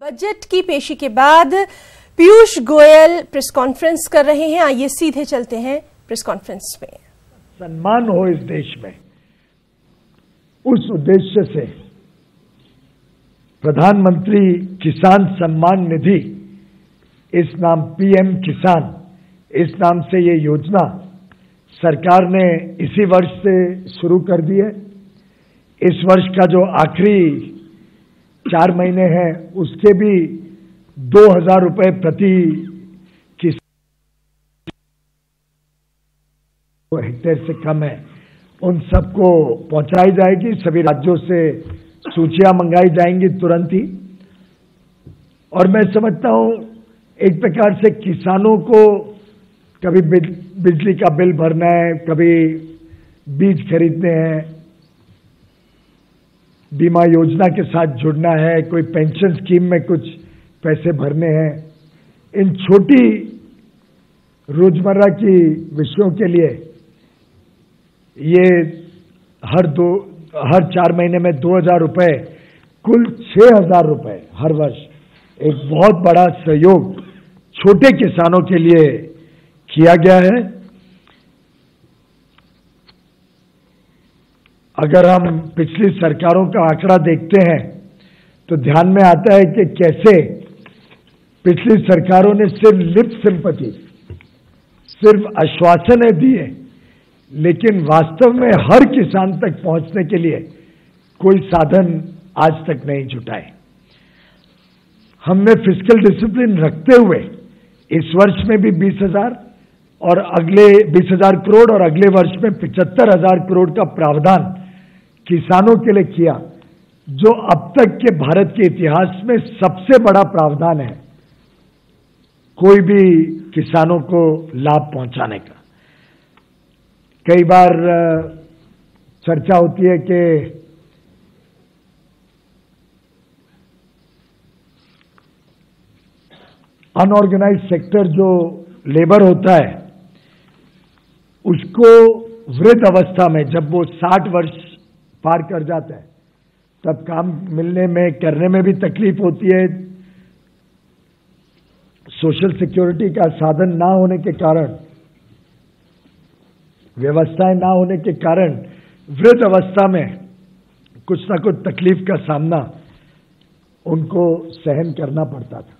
Budget की पेशी के बाद पीयूष गोयल प्रेस कॉन्फ्रेंस कर रहे हैं। आइए सीधे चलते हैं प्रेस कॉन्फ्रेंस में। सम्मान हो इस देश में, उस उद्देश्य से प्रधानमंत्री किसान सम्मान निधि, इस नाम पीएम किसान, इस नाम से ये योजना सरकार ने इसी वर्ष से शुरू कर दी है। इस वर्ष का जो आखिरी 4 महीने हैं उसके भी 2,000 रुपए प्रति हेक्टेयर से कम है, उन सबको पहुंचाई जाएगी। सभी राज्यों से सूचियां मंगाई जाएंगी तुरंत ही। और मैं समझता हूं एक प्रकार से किसानों को कभी बिजली का बिल भरना है, कभी बीज खरीदने हैं, बीमा योजना के साथ जुड़ना है, कोई पेंशन स्कीम में कुछ पैसे भरने हैं, इन छोटी रोजमर्रा की विषयों के लिए ये हर 4 महीने में 2,000 रुपए, कुल 6,000 रुपए हर वर्ष, एक बहुत बड़ा सहयोग छोटे किसानों के लिए किया गया है। अगर हम पिछली सरकारों का आंकड़ा देखते हैं तो ध्यान में आता है कि कैसे पिछली सरकारों ने सिर्फ लिप सिंपैथी, सिर्फ आश्वासन दिए, लेकिन वास्तव में हर किसान तक पहुंचने के लिए कोई साधन आज तक नहीं जुटाए। हमने फिस्कल डिसिप्लिन रखते हुए इस वर्ष में भी 20,000 और अगले 20,000 करोड़ और अगले वर्ष में 75,000 करोड़ का प्रावधान किसानों के लिए किया, जो अब तक के भारत के इतिहास में सबसे बड़ा प्रावधान है कोई भी किसानों को लाभ पहुंचाने का। कई बार चर्चा होती है कि अनऑर्गेनाइज्ड सेक्टर जो लेबर होता है उसको वृद्ध अवस्था में, जब वो 60 वर्ष पार कर जाता है, तब काम मिलने में, करने में भी तकलीफ होती है। सोशल सिक्योरिटी का साधन ना होने के कारण, व्यवस्थाएं ना होने के कारण वृद्ध अवस्था में कुछ ना कुछ तकलीफ का सामना उनको सहन करना पड़ता था।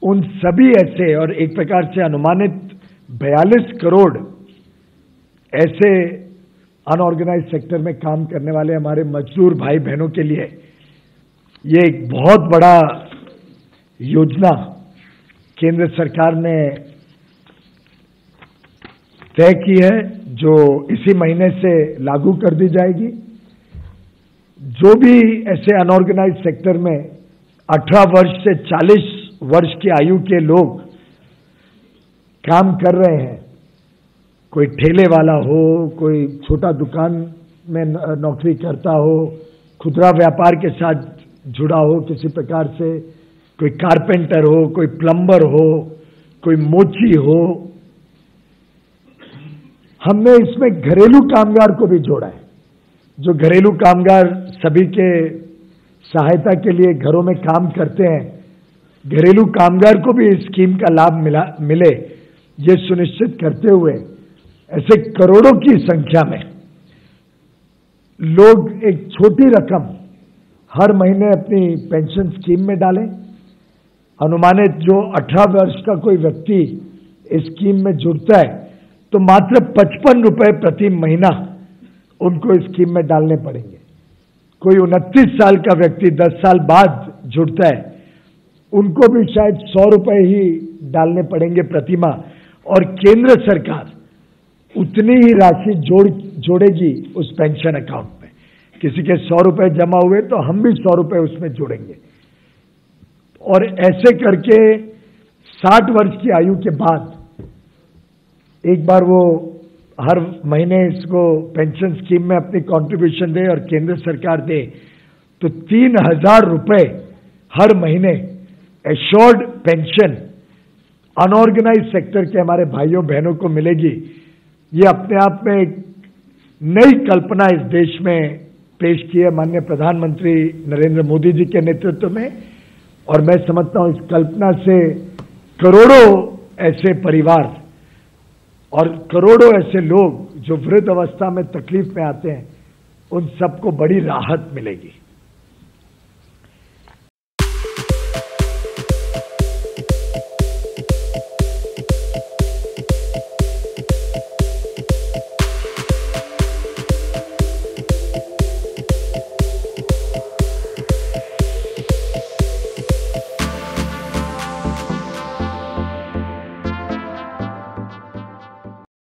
उन सभी ऐसे, और एक प्रकार से अनुमानित 42 करोड़ ऐसे अनऑर्गेनाइज्ड सेक्टर में काम करने वाले हमारे मजदूर भाई बहनों के लिए ये एक बहुत बड़ा योजना केंद्र सरकार ने तय की है, जो इसी महीने से लागू कर दी जाएगी। जो भी ऐसे अनऑर्गेनाइज्ड सेक्टर में 18 वर्ष से 40 वर्ष की आयु के लोग काम कर रहे हैं, कोई ठेले वाला हो, कोई छोटा दुकान में नौकरी करता हो, खुदरा व्यापार के साथ जुड़ा हो किसी प्रकार से, कोई कारपेंटर हो, कोई प्लम्बर हो, कोई मोची हो, हमने इसमें घरेलू कामगार को भी जोड़ा है। जो घरेलू कामगार सभी के सहायता के लिए घरों में काम करते हैं, घरेलू कामगार को भी इस स्कीम का लाभ मिले, ये सुनिश्चित करते हुए ऐसे करोड़ों की संख्या में लोग एक छोटी रकम हर महीने अपनी पेंशन स्कीम में डालें। अनुमानित जो 18 वर्ष का कोई व्यक्ति इस स्कीम में जुड़ता है तो मात्र 55 रुपए प्रति महीना उनको इस स्कीम में डालने पड़ेंगे। कोई 29 साल का व्यक्ति 10 साल बाद जुड़ता है, उनको भी शायद 100 रुपए ही डालने पड़ेंगे प्रति माह, और केंद्र सरकार उतनी ही राशि जोड़ेगी उस पेंशन अकाउंट में। किसी के 100 रुपए जमा हुए तो हम भी 100 रुपए उसमें जोड़ेंगे, और ऐसे करके 60 वर्ष की आयु के बाद एक बार वो हर महीने इसको पेंशन स्कीम में अपनी कंट्रीब्यूशन दे और केंद्र सरकार दे, तो 3,000 रुपए हर महीने एश्योर्ड पेंशन अनऑर्गेनाइज्ड सेक्टर के हमारे भाइयों बहनों को मिलेगी। ये अपने आप में एक नई कल्पना इस देश में पेश की है माननीय प्रधानमंत्री नरेंद्र मोदी जी के नेतृत्व में, और मैं समझता हूं इस कल्पना से करोड़ों ऐसे परिवार और करोड़ों ऐसे लोग जो वृद्ध अवस्था में तकलीफ में आते हैं, उन सबको बड़ी राहत मिलेगी।